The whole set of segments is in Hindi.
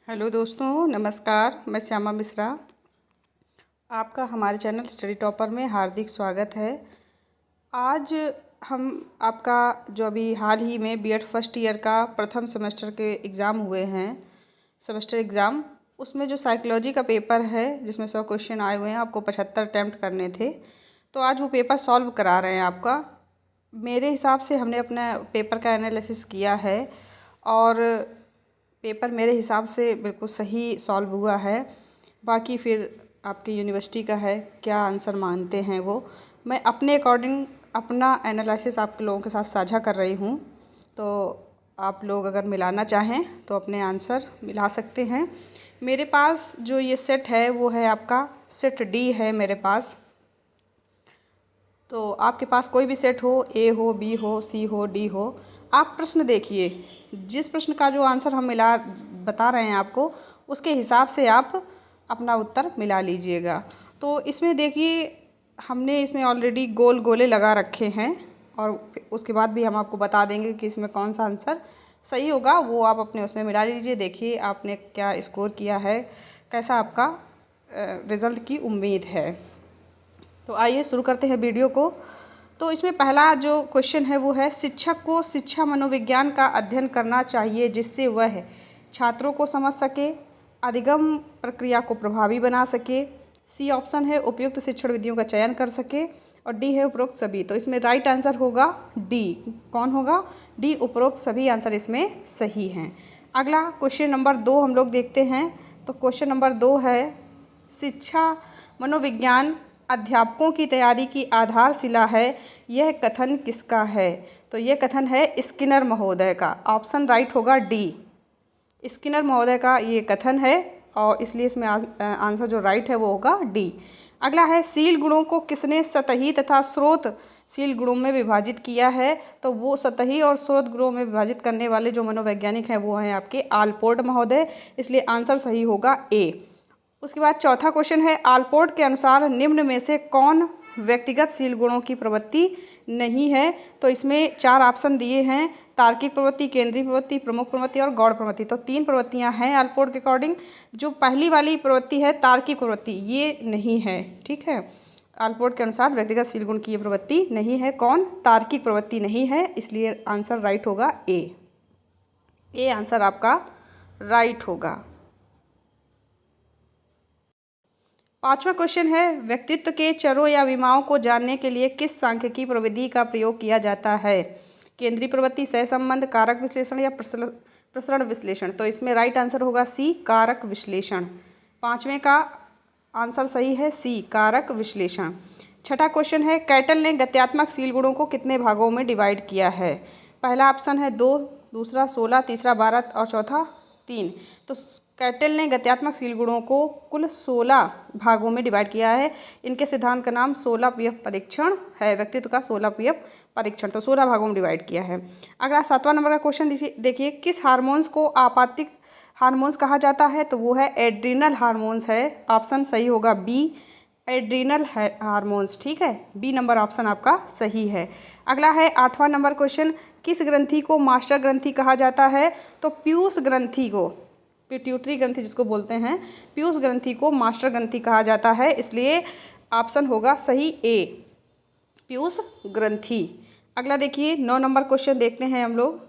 हेलो दोस्तों, नमस्कार। मैं श्यामा मिश्रा। आपका हमारे चैनल स्टडी टॉपर में हार्दिक स्वागत है। आज हम आपका जो अभी हाल ही में बीएड फर्स्ट ईयर का प्रथम सेमेस्टर के एग्ज़ाम हुए हैं, सेमेस्टर एग्ज़ाम, उसमें जो साइकोलॉजी का पेपर है जिसमें 100 क्वेश्चन आए हुए हैं, आपको 75 अटैम्प्ट करने थे, तो आज वो पेपर सॉल्व करा रहे हैं आपका। मेरे हिसाब से हमने अपना पेपर का एनालिसिस किया है और पेपर मेरे हिसाब से बिल्कुल सही सॉल्व हुआ है। बाकी फिर आपकी यूनिवर्सिटी का है, क्या आंसर मानते हैं वो। मैं अपने अकॉर्डिंग अपना एनालिसिस आप लोगों के साथ साझा कर रही हूँ, तो आप लोग अगर मिलाना चाहें तो अपने आंसर मिला सकते हैं। मेरे पास जो ये सेट है वो है आपका सेट डी है मेरे पास। तो आपके पास कोई भी सेट हो, ए हो, बी हो, सी हो, डी हो, आप प्रश्न देखिए, जिस प्रश्न का जो आंसर हम बता रहे हैं आपको, उसके हिसाब से आप अपना उत्तर मिला लीजिएगा। तो इसमें देखिए, हमने इसमें ऑलरेडी गोल गोले लगा रखे हैं और उसके बाद भी हम आपको बता देंगे कि इसमें कौन सा आंसर सही होगा, वो आप अपने उसमें मिला लीजिए। देखिए आपने क्या स्कोर किया है, कैसा आपका रिज़ल्ट की उम्मीद है। तो आइए शुरू करते हैं वीडियो को। तो इसमें पहला जो क्वेश्चन है वो है, शिक्षक को शिक्षा मनोविज्ञान का अध्ययन करना चाहिए जिससे वह छात्रों को समझ सके, अधिगम प्रक्रिया को प्रभावी बना सके। सी ऑप्शन है, उपयुक्त शिक्षण विधियों का चयन कर सके, और डी है उपरोक्त सभी। तो इसमें राइट आंसर होगा डी। कौन होगा? डी, उपरोक्त सभी आंसर इसमें सही हैं। अगला क्वेश्चन नंबर 2 हम लोग देखते हैं। तो क्वेश्चन नंबर 2 है, शिक्षा मनोविज्ञान अध्यापकों की तैयारी की आधारशिला है, यह कथन किसका है? तो यह कथन है स्किनर महोदय का। ऑप्शन राइट होगा डी, स्किनर महोदय का ये कथन है, और इसलिए इसमें आंसर जो राइट है वो होगा डी। अगला है, शील गुणों को किसने सतही तथा स्रोतशील गुणों में विभाजित किया है? तो वो सतही और स्रोत गुणों में विभाजित करने वाले जो मनोवैज्ञानिक हैं वो हैं आपके आलपोर्ट महोदय, इसलिए आंसर सही होगा ए। उसके बाद चौथा क्वेश्चन है, आलपोर्ट के अनुसार निम्न में से कौन व्यक्तिगत शील गुणों की प्रवृत्ति नहीं है? तो इसमें 4 ऑप्शन दिए हैं, तार्किक प्रवृत्ति, केंद्रीय प्रवृत्ति, प्रमुख प्रवृत्ति और गौड़ प्रवृत्ति। तो 3 प्रवृत्तियां हैं आलपोर्ट के अकॉर्डिंग। जो पहली वाली प्रवृत्ति है तार्किक प्रवृत्ति, ये नहीं है, ठीक है। आलपोर्ट के अनुसार व्यक्तिगत शील गुण की ये प्रवृत्ति नहीं है। कौन? तार्किक प्रवृत्ति नहीं है, इसलिए आंसर राइट होगा ए आंसर आपका राइट होगा। 5वां क्वेश्चन है, व्यक्तित्व के चरों या विमाओं को जानने के लिए किस सांख्यिकी प्रविधि का प्रयोग किया जाता है? केंद्रीय प्रवृत्ति, सहसंबंध, कारक विश्लेषण या प्रसरण विश्लेषण। तो इसमें राइट आंसर होगा सी, कारक विश्लेषण। 5वें का आंसर सही है सी, कारक विश्लेषण। 6ठा क्वेश्चन है, कैटल ने गत्यात्मक शील गुणों को कितने भागों में डिवाइड किया है? पहला ऑप्शन है 2, दूसरा 16, तीसरा 12 और चौथा 3। तो कैटल ने गत्यात्मक शील गुणों को कुल 16 भागों में डिवाइड किया है। इनके सिद्धांत का नाम 16 पीएफ परीक्षण है, व्यक्तित्व का 16 पीएफ परीक्षण। तो 16 भागों में डिवाइड किया है। अगला 7वां नंबर का क्वेश्चन देखिए, किस हार्मोन्स को आपातिक हार्मोन्स कहा जाता है? तो वो है एड्रीनल हार्मोन्स है। ऑप्शन सही होगा बी, एड्रीनल हार्मोन्स, ठीक है। बी नंबर ऑप्शन आपका सही है। अगला है 8वां नंबर क्वेश्चन, किस ग्रंथि को मास्टर ग्रंथि कहा जाता है? तो पीयूष ग्रंथि को, पिट्यूटरी ग्रंथि जिसको बोलते हैं, पीयूष ग्रंथि को मास्टर ग्रंथि कहा जाता है, इसलिए ऑप्शन होगा सही ए, पीयूष ग्रंथि। अगला देखिए 9 नंबर क्वेश्चन देखते हैं हम लोग।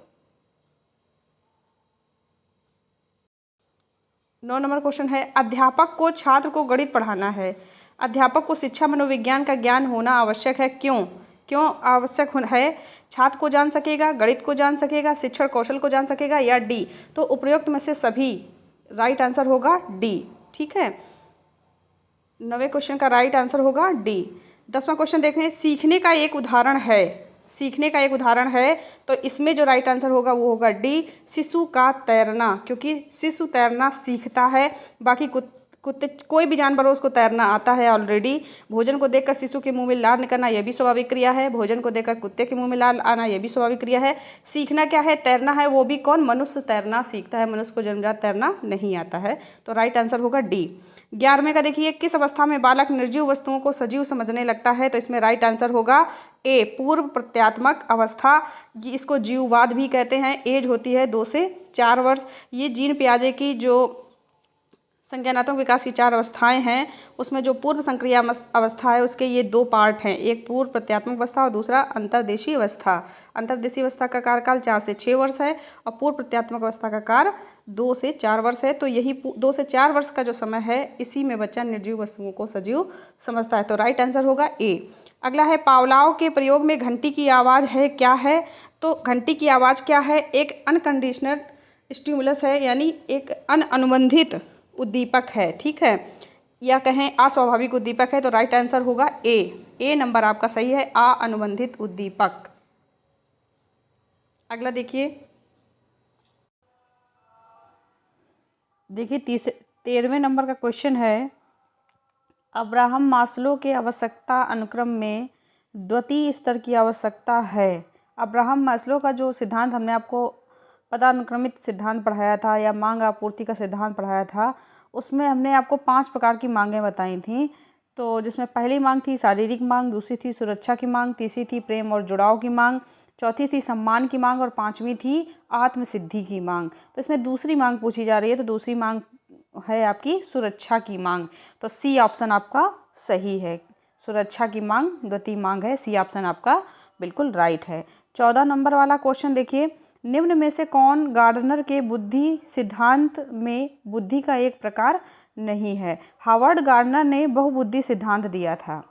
9 नंबर क्वेश्चन है, अध्यापक को छात्र को गणित पढ़ाना है, अध्यापक को शिक्षा मनोविज्ञान का ज्ञान होना आवश्यक है, क्यों आवश्यक है? छात्र को जान सकेगा, गणित को जान सकेगा, शिक्षण कौशल को जान सकेगा, या डी? तो उपयुक्त में से सभी। राइट आंसर होगा डी, ठीक है। 9वें क्वेश्चन का राइट आंसर होगा डी। 10वां क्वेश्चन देखें, सीखने का एक उदाहरण है, सीखने का एक उदाहरण है, तो इसमें जो राइट आंसर होगा वो होगा डी, शिशु का तैरना, क्योंकि शिशु तैरना सीखता है। बाकी कुत्ते, कोई भी जानवर हो उसको तैरना आता है ऑलरेडी। भोजन को देखकर शिशु के मुंह में लार निकलना, यह भी स्वाभाविक क्रिया है। भोजन को देखकर कुत्ते के मुंह में लार आना, यह भी स्वाभाविक क्रिया है। सीखना क्या है? तैरना है, वो भी कौन? मनुष्य तैरना सीखता है, मनुष्य को जन्मजात तैरना नहीं आता है। तो राइट आंसर होगा डी। 11वें का देखिए, किस अवस्था में बालक निर्जीव वस्तुओं को सजीव समझने लगता है? तो इसमें राइट आंसर होगा ए, पूर्व प्रत्यात्मक अवस्था। इसको जीववाद भी कहते हैं। एज होती है 2 से 4 वर्ष। ये जीन पियाजे की जो संज्ञानात्मक विकास की 4 अवस्थाएं हैं। उसमें जो पूर्व संक्रिया अवस्था है उसके ये 2 पार्ट हैं, एक पूर्व प्रत्यात्मक अवस्था और दूसरा अंतर्देशीय अवस्था। अंतर्देशीय अवस्था का कार्यकाल 4 से 6 वर्ष है और पूर्व प्रत्यात्मक अवस्था का कार्य 2 से 4 वर्ष है। तो यही 2 से 4 वर्ष का जो समय है इसी में बच्चा निर्जीव वस्तुओं को सजीव समझता है। तो राइट आंसर होगा ए। अगला है पावलाव के प्रयोग में घंटी की आवाज़ है क्या है? तो घंटी की आवाज़ क्या है? एक अनकंडीशनल स्टिमुलस है, यानी एक अनअनुबंधित उद्दीपक है, ठीक है, या कहें अस्वाभाविक उद्दीपक है। तो राइट आंसर होगा ए नंबर आपका सही है, अनुबंधित उद्दीपक। अगला देखिए 13वें नंबर का क्वेश्चन है, अब्राहम मास्लो के आवश्यकता अनुक्रम में द्वितीय स्तर की आवश्यकता है। अब्राहम मास्लो का जो सिद्धांत हमने आपको पदानुक्रमित सिद्धांत पढ़ाया था या मांग आपूर्ति का सिद्धांत पढ़ाया था, उसमें हमने आपको 5 प्रकार की मांगें बताई थी। तो जिसमें पहली मांग थी शारीरिक मांग, दूसरी थी सुरक्षा की मांग, तीसरी थी प्रेम और जुड़ाव की मांग, चौथी थी सम्मान की मांग और 5वीं थी आत्मसिद्धि की मांग। तो इसमें दूसरी मांग पूछी जा रही है, तो दूसरी मांग है आपकी सुरक्षा की मांग। तो सी ऑप्शन आपका सही है, सुरक्षा की मांग द्वितीय मांग है, सी ऑप्शन आपका बिल्कुल राइट है। 14 नंबर वाला क्वेश्चन देखिए, निम्न में से कौन गार्डनर के बुद्धि सिद्धांत में बुद्धि का एक प्रकार नहीं है? हावर्ड गार्डनर ने बहुबुद्धि सिद्धांत दिया था,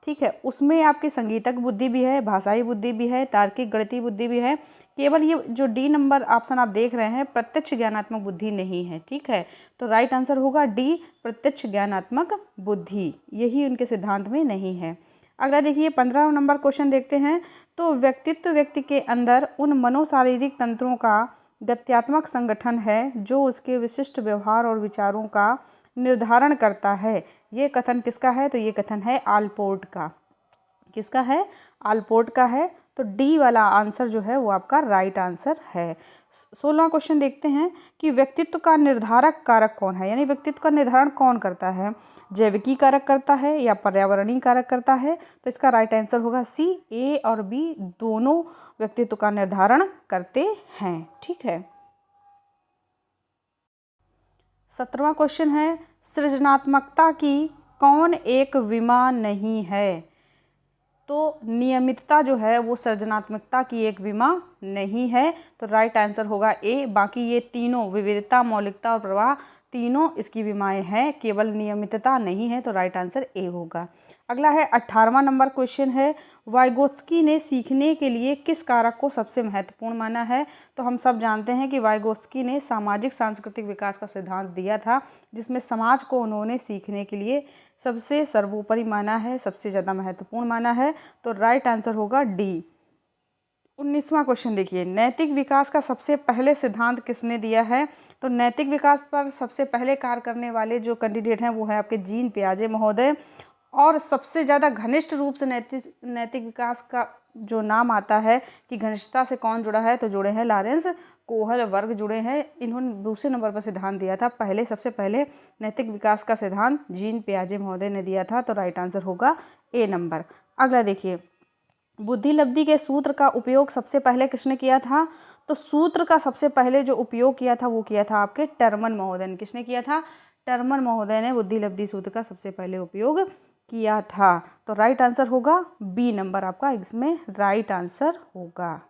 ठीक है, उसमें आपकी संगीतक बुद्धि भी है, भाषाई बुद्धि भी है, तार्किक गणितीय बुद्धि भी है। केवल ये जो डी नंबर ऑप्शन आप देख रहे हैं प्रत्यक्ष ज्ञानात्मक बुद्धि नहीं है, ठीक है। तो राइट आंसर होगा डी, प्रत्यक्ष ज्ञानात्मक बुद्धि, यही उनके सिद्धांत में नहीं है। अगला देखिए 15 नंबर क्वेश्चन देखते हैं, तो व्यक्तित्व व्यक्ति के अंदर उन मनोशारीरिक तंत्रों का गत्यात्मक संगठन है जो उसके विशिष्ट व्यवहार और विचारों का निर्धारण करता है। ये कथन किसका है? तो ये कथन है आलपोर्ट का। किसका है? आलपोर्ट का है। तो डी वाला आंसर जो है वो आपका राइट आंसर है। 16वां क्वेश्चन देखते हैं कि व्यक्तित्व का निर्धारक कारक कौन है, यानी व्यक्तित्व का निर्धारण कौन करता है? जैविकी कारक करता है या पर्यावरणीय कारक करता है? तो इसका राइट आंसर होगा सी, ए और बी दोनों व्यक्तित्व का निर्धारण करते हैं, ठीक है। 17वां क्वेश्चन है, सृजनात्मकता की कौन एक विमा नहीं है? तो नियमितता जो है वो सृजनात्मकता की एक विमा नहीं है। तो राइट आंसर होगा ए। बाकी ये तीनों विविधता, मौलिकता और प्रवाह तीनों इसकी विमाएं हैं, केवल नियमितता नहीं है। तो राइट आंसर ए होगा। अगला है 18वां नंबर क्वेश्चन है, वाइगोत्स्की ने सीखने के लिए किस कारक को सबसे महत्वपूर्ण माना है? तो हम सब जानते हैं कि वाइगोत्स्की ने सामाजिक सांस्कृतिक विकास का सिद्धांत दिया था, जिसमें समाज को उन्होंने सीखने के लिए सबसे सर्वोपरि माना है, सबसे ज़्यादा महत्वपूर्ण माना है। तो राइट आंसर होगा डी। 19वां क्वेश्चन देखिए, नैतिक विकास का सबसे पहले सिद्धांत किसने दिया है? तो नैतिक विकास पर सबसे पहले कार्य करने वाले जो कैंडिडेट हैं वो है आपके जीन पियाजे महोदय, और सबसे ज़्यादा घनिष्ठ रूप से नैतिक विकास का जो नाम आता है कि घनिष्ठता से कौन जुड़ा है, तो जुड़े हैं लॉरेंस कोहल वर्ग जुड़े हैं। इन्होंने दूसरे नंबर पर सिद्धांत दिया था, सबसे पहले नैतिक विकास का सिद्धांत जीन पियाजे महोदय ने दिया था। तो राइट आंसर होगा ए नंबर। अगला देखिए, बुद्धिलब्धि के सूत्र का उपयोग सबसे पहले किसने किया था? तो सूत्र का सबसे पहले जो उपयोग किया था वो किया था आपके टर्मन महोदय ने। किसने किया था? टर्मन महोदय ने बुद्धिलब्धि सूत्र का सबसे पहले उपयोग किया था। तो राइट आंसर होगा बी नंबर आपका इसमें राइट आंसर होगा।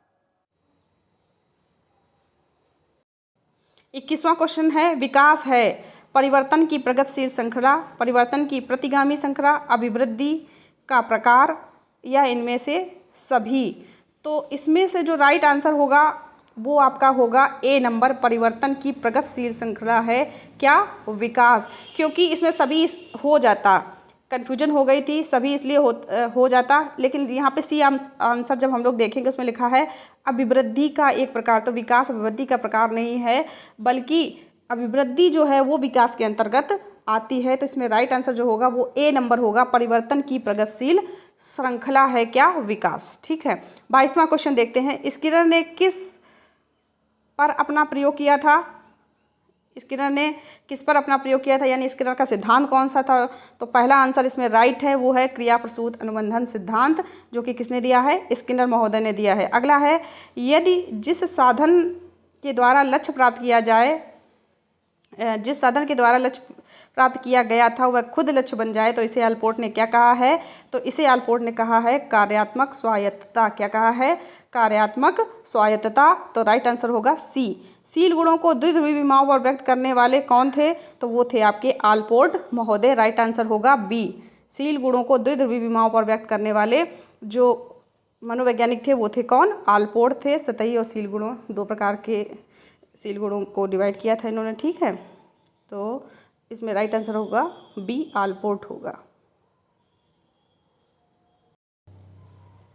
21वां क्वेश्चन है, विकास है परिवर्तन की प्रगतिशील श्रृंखला, परिवर्तन की प्रतिगामी श्रृंखला, अभिवृद्धि का प्रकार या इनमें से सभी? तो इसमें से जो राइट आंसर होगा वो आपका होगा ए नंबर, परिवर्तन की प्रगतिशील श्रृंखला है क्या? विकास। क्योंकि इसमें सभी हो जाता, कन्फ्यूजन हो गई थी, सभी इसलिए हो जाता, लेकिन यहाँ पे सी आंसर जब हम लोग देखेंगे उसमें लिखा है अभिवृद्धि का एक प्रकार। तो विकास अभिवृद्धि का प्रकार नहीं है, बल्कि अभिवृद्धि जो है वो विकास के अंतर्गत आती है। तो इसमें राइट आंसर जो होगा वो ए नंबर होगा, परिवर्तन की प्रगतिशील श्रृंखला है क्या? विकास, ठीक है। 22वां क्वेश्चन देखते हैं, स्किनर ने किस पर अपना प्रयोग किया था? स्किनर ने किस पर अपना प्रयोग किया था, यानी स्किनर का सिद्धांत कौन सा था? तो पहला आंसर इसमें राइट है, वो है क्रिया प्रसूत अनुबंधन सिद्धांत, जो कि किसने दिया है? स्किनर महोदय ने दिया है। अगला है, यदि जिस साधन के द्वारा लक्ष्य प्राप्त किया जाए, जिस साधन के द्वारा लक्ष्य प्राप्त किया गया था वह खुद लक्ष्य बन जाए तो इसे अल्पोर्ट ने क्या कहा है? तो इसे अल्पोर्ट ने कहा है कार्यात्मक स्वायत्तता। क्या कहा है? कार्यात्मक स्वायत्तता। तो राइट आंसर होगा सी। सील गुणों को द्विध्रुवी विमाओं पर व्यक्त करने वाले कौन थे? तो वो थे आपके अल्पोर्ट महोदय। राइट आंसर होगा बी। सील गुणों को द्विध्रुवी विमाओं पर व्यक्त करने वाले जो मनोवैज्ञानिक थे वो थे कौन? अल्पोर्ट थे। सतही और सील गुणों, दो प्रकार के सील गुणों को डिवाइड किया था इन्होंने। ठीक है, तो इसमें राइट आंसर होगा बी, अल्पोर्ट होगा।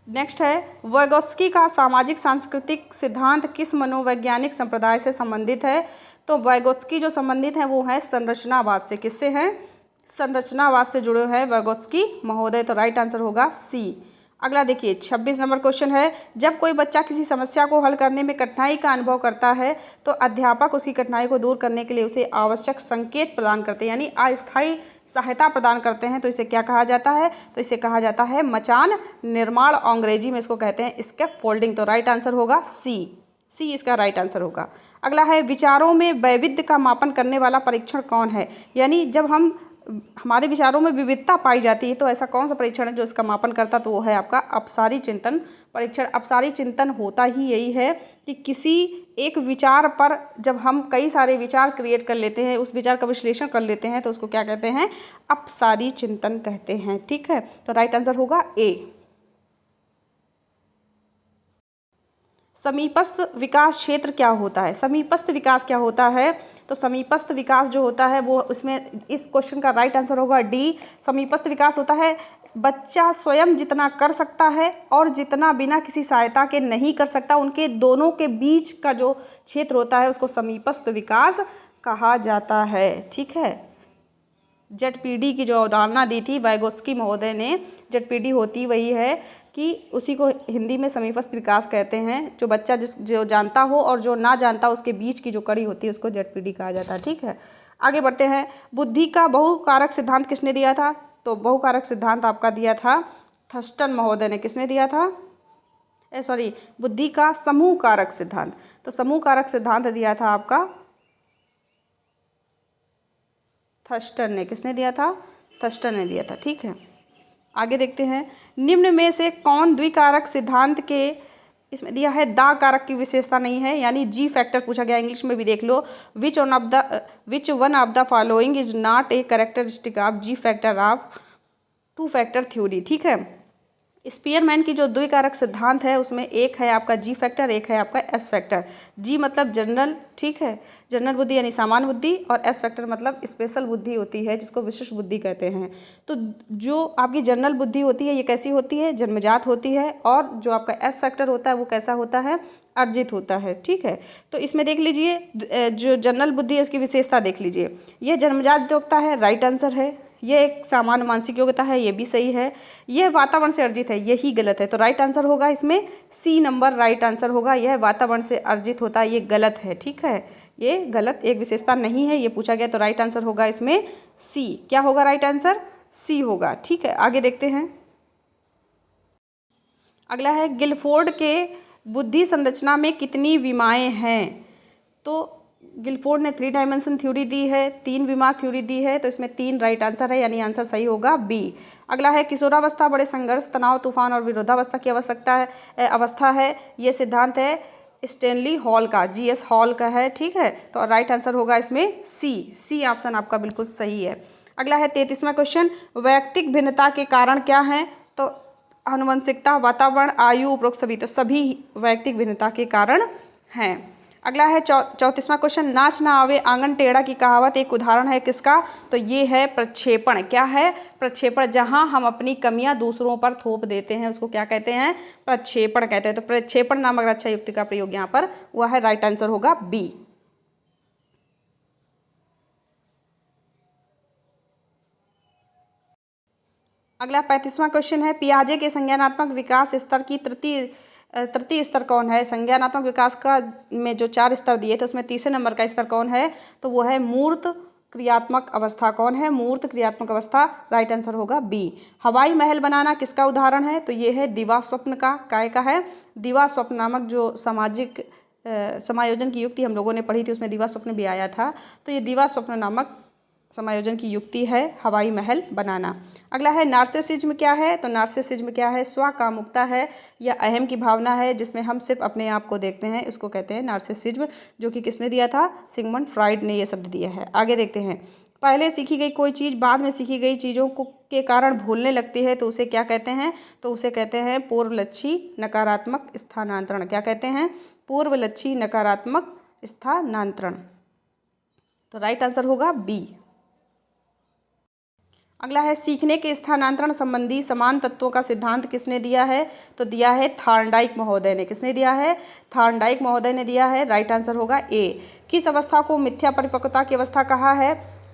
नेक्स्ट है वाइगोत्स्की का सामाजिक सांस्कृतिक सिद्धांत किस मनोवैज्ञानिक संप्रदाय से संबंधित है? तो वाइगोत्स्की जो संबंधित हैं वो है संरचनावाद से। किससे हैं? संरचनावाद से जुड़े हैं वाइगोत्स्की महोदय। तो राइट आंसर होगा सी। अगला देखिए 26 नंबर क्वेश्चन है, जब कोई बच्चा किसी समस्या को हल करने में कठिनाई का अनुभव करता है तो अध्यापक उसकी कठिनाई को दूर करने के लिए उसे आवश्यक संकेत प्रदान करते हैं, यानी अस्थायी सहायता प्रदान करते हैं। तो इसे क्या कहा जाता है? तो इसे कहा जाता है मचान निर्माण। अंग्रेजी में इसको कहते हैं स्कैफोल्डिंग। तो राइट आंसर होगा सी। सी इसका राइट आंसर होगा। अगला है विचारों में वैविध्य का मापन करने वाला परीक्षण कौन है? यानी जब हमारे विचारों में विविधता पाई जाती है तो ऐसा कौन सा परीक्षण है जो इसका मापन करता? तो वो है आपका अपसारी चिंतन परीक्षण। अपसारी चिंतन होता ही यही है कि किसी एक विचार पर जब हम कई सारे विचार क्रिएट कर लेते हैं, उस विचार का विश्लेषण कर लेते हैं, तो उसको क्या कहते हैं? अपसारी चिंतन कहते हैं। ठीक है, तो राइट आंसर होगा ए। समीपस्थ विकास क्षेत्र क्या होता है? समीपस्थ विकास क्या होता है? तो समीपस्थ विकास जो होता है वो उसमें इस क्वेश्चन का राइट आंसर होगा डी। समीपस्थ विकास होता है बच्चा स्वयं जितना कर सकता है और जितना बिना किसी सहायता के नहीं कर सकता, उनके दोनों के बीच का जो क्षेत्र होता है उसको समीपस्थ विकास कहा जाता है। ठीक है, जेडपीडी की जो अवधारणा दी थी वाइगोत्स्की महोदय ने, जेडपीडी होती वही है कि उसी को हिंदी में समीपस्थ विकास कहते हैं। जो बच्चा जो जानता हो और जो ना जानता हो उसके बीच की जो कड़ी होती है उसको जेडपीडी कहा जाता है। ठीक है, आगे बढ़ते हैं। बुद्धि का बहुकारक सिद्धांत किसने दिया था? तो बहुकारक सिद्धांत आपका दिया था थर्स्टन महोदय ने। किसने दिया था? बुद्धि का समूह कारक सिद्धांत। तो समूह कारक सिद्धांत दिया था आपका थर्स्टन ने। किसने दिया था? थर्स्टन ने दिया था। ठीक है, आगे देखते हैं। निम्न में से कौन द्विकारक सिद्धांत के, इसमें दिया है दा कारक की विशेषता नहीं है, यानी जी फैक्टर पूछा गया। इंग्लिश में भी देख लो, which one of the following is not a characteristic of G factor of two factor theory. ठीक है, स्पीयरमैन की जो द्विकारक सिद्धांत है उसमें एक है आपका जी फैक्टर, एक है आपका एस फैक्टर। जी मतलब जनरल, ठीक है, जनरल बुद्धि यानी सामान्य बुद्धि, और एस फैक्टर मतलब स्पेशल बुद्धि होती है जिसको विशिष्ट बुद्धि कहते हैं। तो जो आपकी जनरल बुद्धि होती है ये कैसी होती है? जन्मजात होती है। और जो आपका एस फैक्टर होता है वो कैसा होता है? अर्जित होता है। ठीक है, तो इसमें देख लीजिए जो जनरल बुद्धि है उसकी विशेषता देख लीजिए। ये जन्मजात योग्यता है, राइट आंसर है। ये एक सामान्य मानसिक योग्यता है, ये भी सही है। यह वातावरण से अर्जित है, यही गलत है। तो राइट आंसर होगा इसमें सी नंबर राइट आंसर होगा। यह वातावरण से अर्जित होता है, ये गलत है। ठीक है, ये गलत एक विशेषता नहीं है, ये पूछा गया। तो राइट आंसर होगा इसमें सी। क्या होगा राइट आंसर? सी होगा। ठीक है, आगे देखते हैं। अगला है गिलफोर्ड के बुद्धि संरचना में कितनी विमाएं हैं? तो गिलफोर्ड ने 3 डायमेंशन थ्योरी दी है, 3 विमा थ्योरी दी है। तो इसमें 3 राइट आंसर है, यानी आंसर सही होगा बी। अगला है किशोरावस्था बड़े संघर्ष, तनाव, तूफान और विरोधावस्था की अवस्था है। ये सिद्धांत है स्टैनली हॉल का, जीएस हॉल का है। ठीक है, तो राइट आंसर होगा इसमें सी ऑप्शन आपका बिल्कुल सही है। अगला है 33वां क्वेश्चन, वैयक्तिक भिन्नता के कारण क्या हैं? तो आनुवंशिकता, वातावरण, आयु, उपरोक्त सभी। तो सभी वैयक्तिक भिन्नता के कारण हैं। अगला है 34वां क्वेश्चन, नाच ना आवे आंगन टेढ़ा की कहावत एक उदाहरण है किसका? तो ये है प्रक्षेपण। क्या है? प्रक्षेपण। जहां हम अपनी कमियां दूसरों पर थोप देते हैं उसको क्या कहते हैं? प्रक्षेपण कहते हैं। तो प्रक्षेपण नामक रक्षा युक्ति का प्रयोग यहाँ पर हुआ है, राइट आंसर होगा बी। अगला 35वां क्वेश्चन है, पियाजे के संज्ञानात्मक विकास स्तर की तृतीय स्तर कौन है? संज्ञानात्मक विकास का में जो 4 स्तर दिए थे उसमें तीसरे नंबर का स्तर कौन है? तो वो है मूर्त क्रियात्मक अवस्था। कौन है? मूर्त क्रियात्मक अवस्था, राइट आंसर होगा बी। हवाई महल बनाना किसका उदाहरण है? तो ये है दिवा स्वप्न का। काय का है? दिवा स्वप्न नामक जो सामाजिक समायोजन की युक्ति हम लोगों ने पढ़ी थी उसमें दिवा स्वप्न भी आया था। तो ये दिवा स्वप्न नामक समायोजन की युक्ति है हवाई महल बनाना। अगला है नार्सिसिज्म क्या है, तो नार्सिसिज्म क्या है, स्वकामुकता है या अहम की भावना है जिसमें हम सिर्फ अपने आप को देखते हैं, उसको कहते हैं नार्सिसिज्म, जो कि किसने दिया था, सिगमंड फ्रॉइड ने ये शब्द दिया है। आगे देखते हैं, पहले सीखी गई कोई चीज़ बाद में सीखी गई चीज़ों को के कारण भूलने लगती है तो उसे क्या कहते हैं, तो उसे कहते हैं पूर्वलक्षी नकारात्मक स्थानांतरण। क्या कहते हैं, पूर्वलक्षी नकारात्मक स्थानांतरण। तो राइट आंसर होगा बी। अगला है सीखने के स्थानांतरण संबंधी समान तत्वों का सिद्धांत किसने दिया है, तो दिया है थॉर्नडाइक महोदय ने। किसने दिया है, थॉर्नडाइक महोदय ने दिया है। राइट आंसर होगा ए। किस अवस्था को मिथ्या परिपक्वता की अवस्था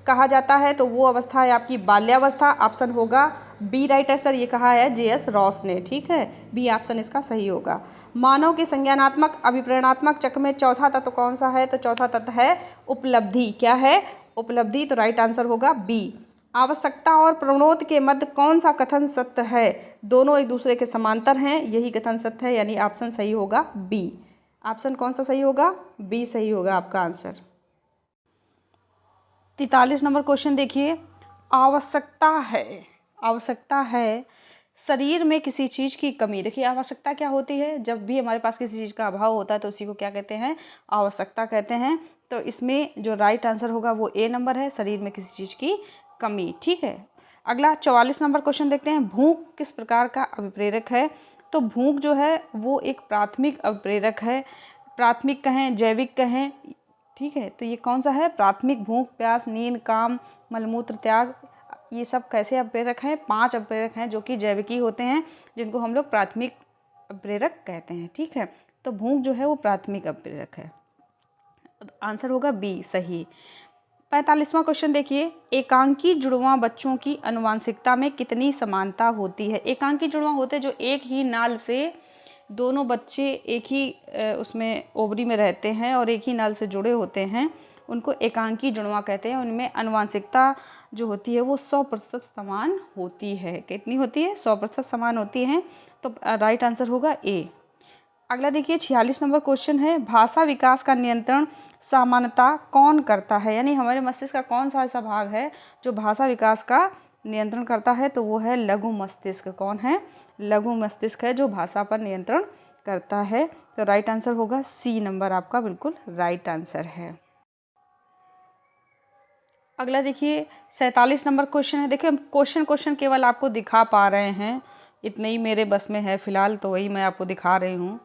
कहा जाता है, तो वो अवस्था है आपकी बाल्यावस्था। ऑप्शन होगा बी राइट आंसर, ये कहा है जे.एस. रॉस ने। ठीक है, बी ऑप्शन इसका सही होगा। मानव के संज्ञानात्मक अभिप्रेरणात्मक चक्र में चौथा तत्व कौन सा है, तो चौथा तत्व है उपलब्धि। क्या है, उपलब्धि। तो राइट आंसर होगा बी। आवश्यकता और प्रवणोत के मध्य कौन सा कथन सत्य है, दोनों एक दूसरे के समांतर हैं, यही कथन सत्य है, यानी ऑप्शन सही होगा बी। ऑप्शन कौन सा सही होगा, बी सही होगा आपका आंसर। 43 नंबर क्वेश्चन देखिए, आवश्यकता है शरीर में किसी चीज़ की कमी। देखिए आवश्यकता क्या होती है, जब भी हमारे पास किसी चीज़ का अभाव होता है तो उसी को क्या कहते हैं, आवश्यकता कहते हैं। तो इसमें जो राइट आंसर होगा वो ए नंबर है, शरीर में किसी चीज़ की कमी। ठीक है, अगला 44 नंबर क्वेश्चन देखते हैं, भूख किस प्रकार का अभिप्रेरक है। तो भूख जो है वो एक प्राथमिक अभिप्रेरक है, प्राथमिक कहें जैविक कहें। ठीक है, तो ये कौन सा है, प्राथमिक। भूख, प्यास, नींद, काम, मलमूत्र त्याग, ये सब कैसे अभिप्रेरक हैं, 5 अभिप्रेरक हैं जो कि जैविकी होते हैं, जिनको हम लोग प्राथमिक अभिप्रेरक कहते हैं। ठीक है, तो भूख जो है वो प्राथमिक अभिप्रेरक है। आंसर होगा बी सही। 45वां क्वेश्चन देखिए, एकांकी जुड़वां बच्चों की आनुवंशिकता में कितनी समानता होती है। एकांकी जुड़वां होते जो एक ही नाल से दोनों बच्चे एक ही उसमें ओवरी में रहते हैं और एक ही नाल से जुड़े होते हैं, उनको एकांकी जुड़वां कहते हैं। उनमें आनुवंशिकता जो होती है वो 100% समान होती है। कितनी होती है, 100% समान होती है। तो राइट आंसर होगा ए। अगला देखिए 46 नंबर क्वेश्चन है, भाषा विकास का नियंत्रण सामान्यता कौन करता है, यानी हमारे मस्तिष्क का कौन सा ऐसा भाग है जो भाषा विकास का नियंत्रण करता है, तो वो है लघु मस्तिष्क। कौन है, लघु मस्तिष्क है जो भाषा पर नियंत्रण करता है। तो राइट आंसर होगा सी नंबर, आपका बिल्कुल राइट आंसर है। अगला देखिए 47 नंबर क्वेश्चन है। देखिए क्वेश्चन केवल आपको दिखा पा रहे हैं, इतने ही मेरे बस में है फिलहाल, तो वही मैं आपको दिखा रही हूँ।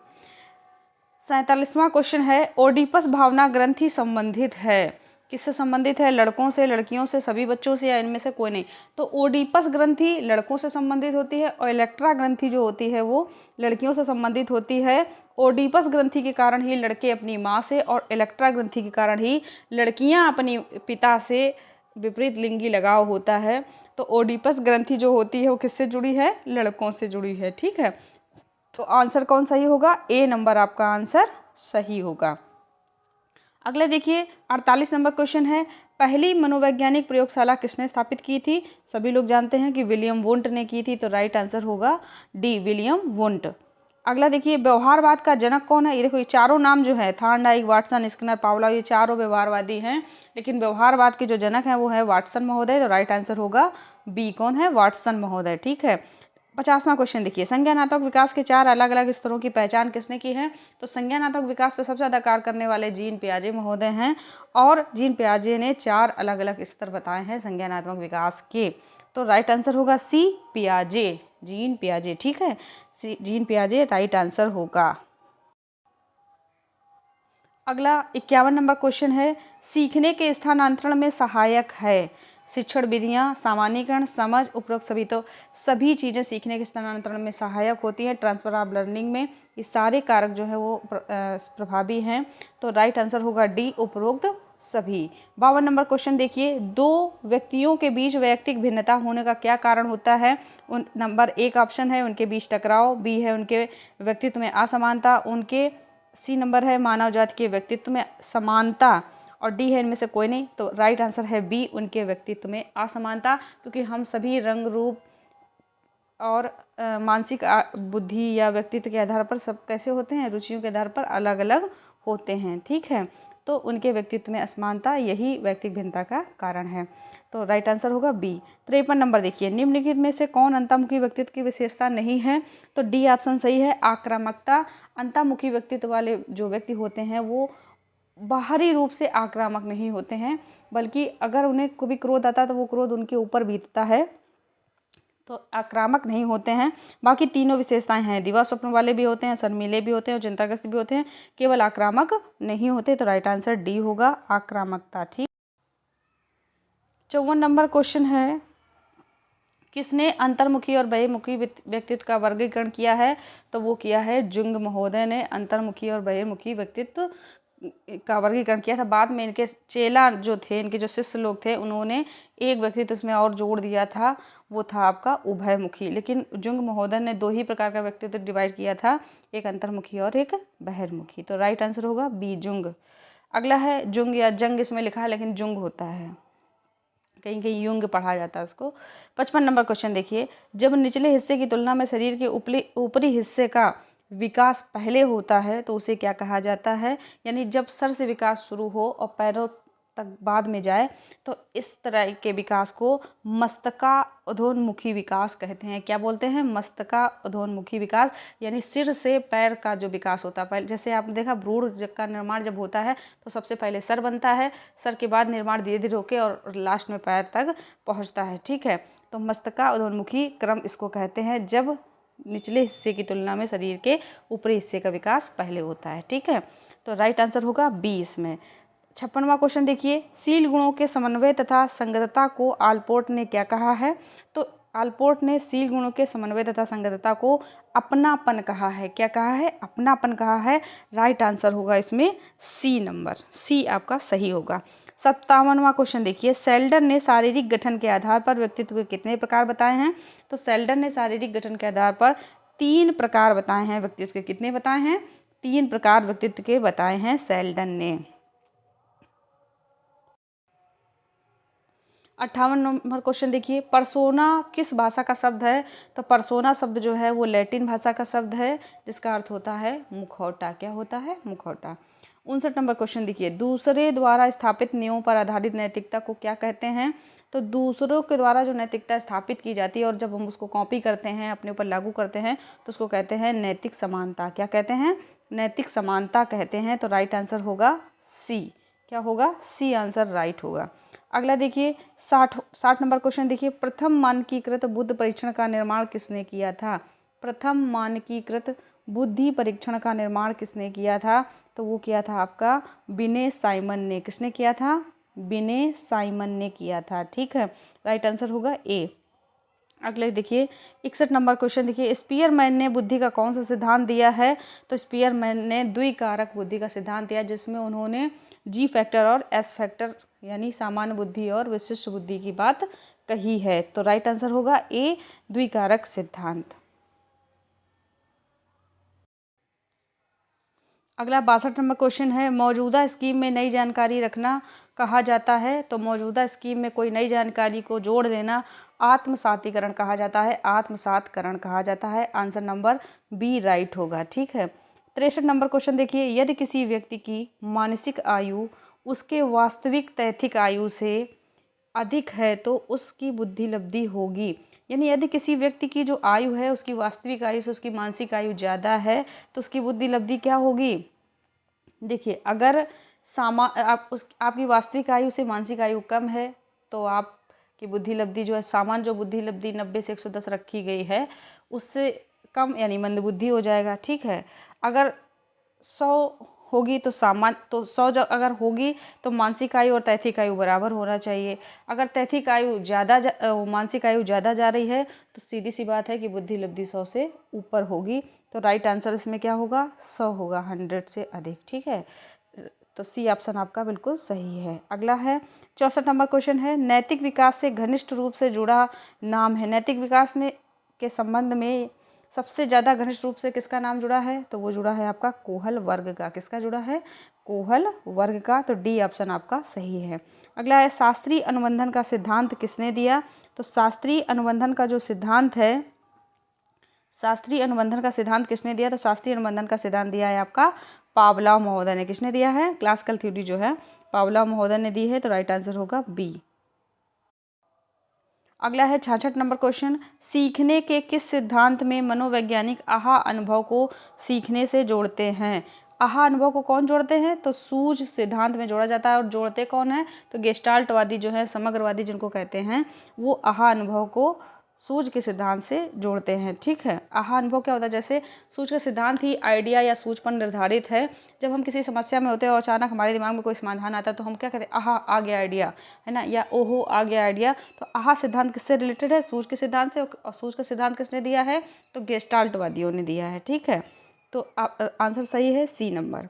47वां क्वेश्चन है, ओडिपस भावना ग्रंथि संबंधित है, किससे संबंधित है, लड़कों से, लड़कियों से, सभी बच्चों से, या इनमें से कोई नहीं। तो ओडिपस ग्रंथि लड़कों से संबंधित होती है और इलेक्ट्रा ग्रंथि जो होती है वो लड़कियों से संबंधित होती है। ओडिपस ग्रंथि के कारण ही लड़के अपनी माँ से और इलेक्ट्रा ग्रंथि के कारण ही लड़कियाँ अपनी पिता से विपरीत लिंगी लगाव होता है। तो ओडिपस ग्रंथि जो होती है वो किससे जुड़ी है, लड़कों से जुड़ी है। ठीक है, तो आंसर कौन सही होगा, ए नंबर आपका आंसर सही होगा। अगले देखिए 48 नंबर क्वेश्चन है, पहली मनोवैज्ञानिक प्रयोगशाला किसने स्थापित की थी। सभी लोग जानते हैं कि विलियम वुंट ने की थी। तो राइट आंसर होगा डी, विलियम वुंट। अगला देखिए व्यवहारवाद का जनक कौन है। ये देखो ये चारों नाम जो है, थॉर्नडाइक, वाटसन, स्किनर, पावलोव, ये चारों व्यवहारवादी हैं, लेकिन व्यवहारवाद के जो जनक हैं वो है वाटसन महोदय। तो राइट आंसर होगा बी, कौन है, वाटसन महोदय। ठीक है, 50वां क्वेश्चन देखिए, संज्ञानात्मक विकास के 4 अलग अलग स्तरों की पहचान किसने की है। तो संज्ञानात्मक विकास पर सबसे ज़्यादा कार्य करने वाले जीन पियाजे महोदय हैं और जीन पियाजे ने 4 अलग अलग स्तर बताए हैं संज्ञानात्मक विकास के। तो राइट आंसर होगा सी, पियाजे, जीन पियाजे। ठीक है, सी, जीन पियाजे राइट आंसर होगा। अगला 51 नंबर क्वेश्चन है, सीखने के स्थानांतरण में सहायक है शिक्षण विधियाँ, सामान्यीकरण, समझ, उपरोक्त सभी। तो सभी चीज़ें सीखने के स्थानांतरण में सहायक होती हैं, ट्रांसफर ऑफ लर्निंग में ये सारे कारक जो है वो प्रभावी हैं। तो राइट आंसर होगा डी, उपरोक्त सभी। 52 नंबर क्वेश्चन देखिए, 2 व्यक्तियों के बीच वैयक्तिक भिन्नता होने का क्या कारण होता है। नंबर 1 ऑप्शन है उनके बीच टकराव, बी है उनके व्यक्तित्व में असमानता, उनके सी नंबर है मानव जाति के व्यक्तित्व में समानता, और डी है इनमें से कोई नहीं। तो राइट आंसर है बी, उनके व्यक्तित्व में असमानता, क्योंकि हम सभी रंग, रूप और मानसिक बुद्धि या व्यक्तित्व के आधार पर सब कैसे होते हैं, रुचियों के आधार पर अलग अलग होते हैं। ठीक है, तो उनके व्यक्तित्व में असमानता यही व्यक्तित्व भिन्नता का कारण है। तो राइट आंसर होगा बी। 53 नंबर देखिए, निम्नलिखित में से कौन अंतर्मुखी व्यक्तित्व की विशेषता नहीं है? तो डी ऑप्शन सही है, आक्रामकता। अंतर्मुखी व्यक्तित्व वाले जो व्यक्ति होते हैं वो बाहरी रूप से आक्रामक नहीं होते हैं, बल्कि अगर उन्हें कभी क्रोध आता है तो वो क्रोध उनके ऊपर बीतता है, तो आक्रामक नहीं होते हैं। बाकी तीनों विशेषताएं हैं, दिवा स्वप्न वाले भी होते हैं, शर्मीले भी होते हैं और चिंताग्रस्त भी होते हैं, केवल आक्रामक नहीं होते। तो राइट आंसर डी होगा, आक्रामकता। ठीक। 54 नंबर क्वेश्चन है, किसने अंतर्मुखी और बहिर्मुखी व्यक्तित्व का वर्गीकरण किया है? तो वो किया है जुंग महोदय ने अंतर्मुखी और बहिर्मुखी व्यक्तित्व का वर्गीकरण किया था। बाद में इनके चेला जो थे, इनके जो शिष्य लोग थे, उन्होंने एक व्यक्तित्व इसमें और जोड़ दिया था, वो था आपका उभयमुखी। लेकिन जुंग महोदय ने 2 ही प्रकार का व्यक्तित्व डिवाइड किया था, एक अंतर्मुखी और एक बहिर्मुखी। तो राइट आंसर होगा बी, जुंग। अगला है जुंग या जंग, इसमें लिखा है लेकिन जुंग होता है, कहीं कहीं युंग पढ़ा जाता है उसको। 55 नंबर क्वेश्चन देखिए, जब निचले हिस्से की तुलना में शरीर के ऊपरी हिस्से का विकास पहले होता है तो उसे क्या कहा जाता है? यानी जब सर से विकास शुरू हो और पैरों तक बाद में जाए, तो इस तरह के विकास को मस्तकाधोन्मुखी विकास कहते हैं। क्या बोलते हैं? मस्तकाधोन्मुखी विकास, यानी सिर से पैर का जो विकास होता है। पहले जैसे आपने देखा भ्रूण का निर्माण जब होता है तो सबसे पहले सर बनता है, सर के बाद निर्माण धीरे धीरे होकर और लास्ट में पैर तक पहुंचता है। ठीक है, तो मस्तकाधोन्मुखी क्रम इसको कहते हैं, जब निचले हिस्से की तुलना में शरीर के ऊपरी हिस्से का विकास पहले होता है। ठीक है, तो राइट आंसर होगा बी इसमें। 56वां क्वेश्चन देखिए, शील गुणों के समन्वय तथा संगतता को आलपोर्ट ने क्या कहा है? तो आलपोर्ट ने शील गुणों के समन्वय तथा संगतता को अपनापन कहा है। क्या कहा है? अपनापन कहा है। राइट आंसर होगा इसमें सी नंबर, सी आपका सही होगा। 57वां क्वेश्चन देखिए, सेल्डन ने शारीरिक गठन के आधार पर व्यक्तित्व के कितने प्रकार बताए हैं? तो सेल्डन ने शारीरिक गठन के आधार पर 3 प्रकार बताए हैं व्यक्तित्व के। कितने बताए हैं? 3 प्रकार व्यक्तित्व के बताए हैं सेल्डन ने। 58 नंबर क्वेश्चन देखिए, पर्सोना किस भाषा का शब्द है? तो पर्सोना शब्द जो है वो लैटिन भाषा का शब्द है, जिसका अर्थ होता है मुखौटा। क्या होता है? मुखौटा। 59 नंबर क्वेश्चन देखिए, दूसरे द्वारा स्थापित नियमों पर आधारित नैतिकता को क्या कहते हैं? तो दूसरों के द्वारा जो नैतिकता स्थापित की जाती है और जब हम उसको कॉपी करते हैं, अपने ऊपर लागू करते हैं, तो उसको कहते हैं नैतिक समानता। क्या कहते हैं? नैतिक समानता कहते हैं। तो राइट आंसर होगा सी। क्या होगा? सी आंसर राइट होगा। अगला देखिए 60 नंबर क्वेश्चन देखिए, प्रथम मानकीकृत बुद्धि परीक्षण का निर्माण किसने किया था? प्रथम मानकीकृत बुद्धि परीक्षण का निर्माण किसने किया था? तो वो किया था आपका बिने साइमन ने। किसने किया था? बिने साइमन ने किया था। ठीक है, राइट आंसर होगा ए। अगले देखिए 61 नंबर क्वेश्चन देखिए, स्पीयरमैन ने बुद्धि का कौन सा सिद्धांत दिया है? तो स्पीयरमैन ने द्विकारक बुद्धि का सिद्धांत दिया, जिसमें उन्होंने जी फैक्टर और एस फैक्टर यानी सामान्य बुद्धि और विशिष्ट बुद्धि की बात कही है। तो राइट आंसर होगा ए, द्विकारक सिद्धांत। अगला 62 नंबर क्वेश्चन है, मौजूदा स्कीम में नई जानकारी रखना कहा जाता है। तो मौजूदा स्कीम में कोई नई जानकारी को जोड़ देना आत्मसातीकरण कहा जाता है, आत्मसातकरण कहा जाता है। आंसर नंबर बी राइट होगा। ठीक है, 63 नंबर क्वेश्चन देखिए, यदि किसी व्यक्ति की मानसिक आयु उसके वास्तविक तैथिक आयु से अधिक है तो उसकी बुद्धि लब्धि होगी। यानी यदि किसी व्यक्ति की जो आयु है उसकी वास्तविक आयु से उसकी मानसिक आयु ज़्यादा है तो उसकी बुद्धि लब्धि क्या होगी? देखिए, अगर आपकी वास्तविक आयु से मानसिक आयु कम है तो आपकी बुद्धि लब्धि जो है, सामान्य जो बुद्धि लब्धि 90 से 110 रखी गई है उससे कम यानी मंदबुद्धि हो जाएगा। ठीक है, अगर 100 होगी तो 100 अगर होगी तो मानसिक आयु और तैथिक आयु बराबर होना चाहिए। अगर तैथिक आयु मानसिक आयु ज़्यादा जा रही है तो सीधी सी बात है कि बुद्धि लब्धि 100 से ऊपर होगी। तो राइट आंसर इसमें क्या होगा? 100 होगा, 100 से अधिक। ठीक है, तो सी ऑप्शन आपका बिल्कुल सही है। अगला है 64 नंबर क्वेश्चन है, नैतिक विकास से घनिष्ठ रूप से जुड़ा नाम है। नैतिक विकास में के संबंध में सबसे ज़्यादा घनिष्ठ रूप से किसका नाम जुड़ा है? तो वो जुड़ा है आपका कोहल वर्ग का। किसका जुड़ा है? कोहल वर्ग का। तो डी ऑप्शन आपका सही है। अगला है, शास्त्रीय अनुबंधन का सिद्धांत किसने दिया? तो शास्त्रीय अनुबंधन का जो सिद्धांत है, शास्त्रीय अनुबंधन का सिद्धांत किसने दिया? तो शास्त्रीय अनुबंधन का सिद्धांत दिया है आपका पावलोव महोदय ने। किसने दिया है? क्लासिकल थ्योरी जो है पावलोव महोदय ने दी है, तो राइट आंसर होगा बी। अगला है 66 नंबर क्वेश्चन, सीखने के किस सिद्धांत में मनोवैज्ञानिक आहा अनुभव को सीखने से जोड़ते हैं? आहा अनुभव को कौन जोड़ते हैं? तो सूझ सिद्धांत में जोड़ा जाता है। और जोड़ते कौन है? तो गेस्टाल्टवादी जो है, समग्रवादी जिनको कहते हैं, वो आहा अनुभव को सूझ के सिद्धांत से जोड़ते हैं। ठीक है, आहा अनुभव क्या होता है? जैसे सूझ का सिद्धांत ही आइडिया या सूझ पर निर्धारित है। जब हम किसी समस्या में होते हैं और अचानक हमारे दिमाग में कोई समाधान आता है तो हम क्या कहते हैं? आहा आ गया आइडिया, है ना, या ओहो आ गया आइडिया। तो आहा सिद्धांत किससे रिलेटेड है? सूझ के सिद्धांत से। और सूझ का सिद्धांत किसने दिया है? तो गेस्टाल्टवादियों ने दिया है। ठीक है, तो आंसर सही है सी नंबर।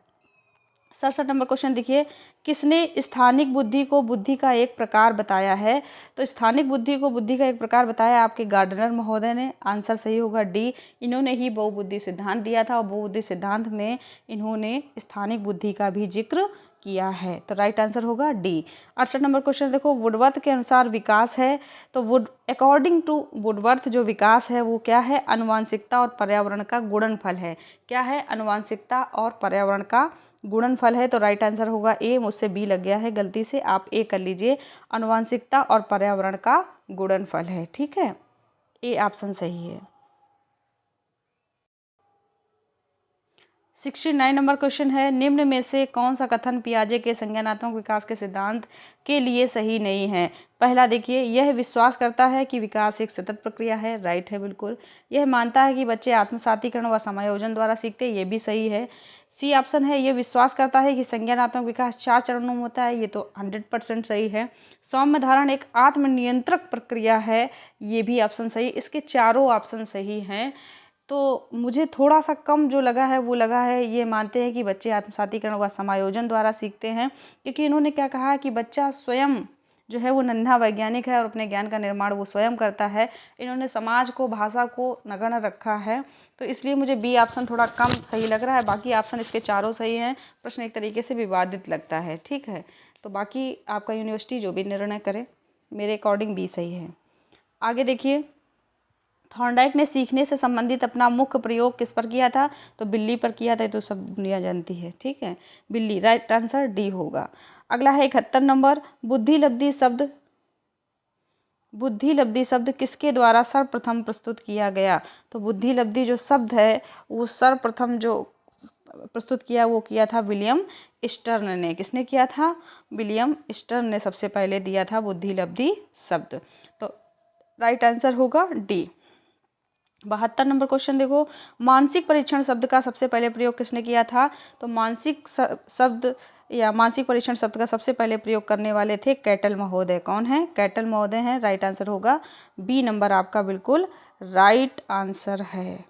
67 नंबर क्वेश्चन देखिए, किसने स्थानिक बुद्धि को बुद्धि का एक प्रकार बताया है? तो स्थानिक बुद्धि को बुद्धि का एक प्रकार बताया आपके गार्डनर महोदय ने। आंसर सही होगा डी। इन्होंने ही बहुबुद्धि सिद्धांत दिया था और बहुबुद्धि सिद्धांत में इन्होंने स्थानिक बुद्धि का भी जिक्र किया है, तो राइट आंसर होगा डी। 68 नंबर क्वेश्चन देखो, वुडवर्थ के अनुसार विकास है, तो अकॉर्डिंग टू वुडवर्थ जो विकास है वो क्या है? आनुवांशिकता और पर्यावरण का गुणनफल है। क्या है? आनुवांशिकता और पर्यावरण का गुणनफल है, तो राइट आंसर होगा ए। मुझसे बी लग गया है गलती से, आप ए कर लीजिए। आनुवांशिकता और पर्यावरण का गुणनफल है। ठीक है, ए ऑप्शन सही है। 69 नंबर क्वेश्चन है, निम्न में से कौन सा कथन पियाजे के संज्ञानात्मक विकास के सिद्धांत के लिए सही नहीं है? पहला देखिए, यह विश्वास करता है कि विकास एक सतत प्रक्रिया है। राइट है बिल्कुल। यह मानता है कि बच्चे आत्मसातीकरण व समायोजन द्वारा सीखते हैं। ये भी सही है। सी ऑप्शन है, ये विश्वास करता है कि संज्ञानात्मक विकास 4 चरणों में होता है। ये तो 100% सही है। सौम्य धारण एक आत्मनियंत्रक प्रक्रिया है। ये भी ऑप्शन सही। इसके चारों ऑप्शन सही हैं। तो मुझे थोड़ा सा कम जो लगा है वो लगा है, ये मानते हैं कि बच्चे आत्मसातीकरण व समायोजन द्वारा सीखते हैं, क्योंकि इन्होंने क्या कहा है कि बच्चा स्वयं जो है वो नन्हा वैज्ञानिक है और अपने ज्ञान का निर्माण वो स्वयं करता है। इन्होंने समाज को, भाषा को नगण्य रखा है, तो इसलिए मुझे बी ऑप्शन थोड़ा कम सही लग रहा है। बाकी ऑप्शन इसके चारों सही हैं। प्रश्न एक तरीके से विवादित लगता है। ठीक है, तो बाकी आपका यूनिवर्सिटी जो भी निर्णय करे, मेरे अकॉर्डिंग बी सही है। आगे देखिए, थॉर्नडाइक ने सीखने से संबंधित अपना मुख्य प्रयोग किस पर किया था? तो बिल्ली पर किया था, तो सब दुनिया जानती है। ठीक है, बिल्ली। राइट आंसर डी होगा। अगला है 71 नंबर, बुद्धिलब्धि शब्द किसके द्वारा सर्वप्रथम प्रस्तुत किया गया? तो बुद्धिलब्धि जो शब्द है वो सर्वप्रथम जो प्रस्तुत किया वो किया था विलियम स्टर्न ने। किसने किया था? विलियम स्टर्न ने सबसे पहले दिया था बुद्धिलब्धि शब्द, तो राइट आंसर होगा डी। 72 नंबर क्वेश्चन देखो, मानसिक परीक्षण शब्द का सबसे पहले प्रयोग किसने किया था? तो मानसिक परीक्षण शब्द का सबसे पहले प्रयोग करने वाले थे कैटल महोदय। कौन है? कैटल महोदय हैं। राइट आंसर होगा बी नंबर आपका बिल्कुल राइट आंसर है।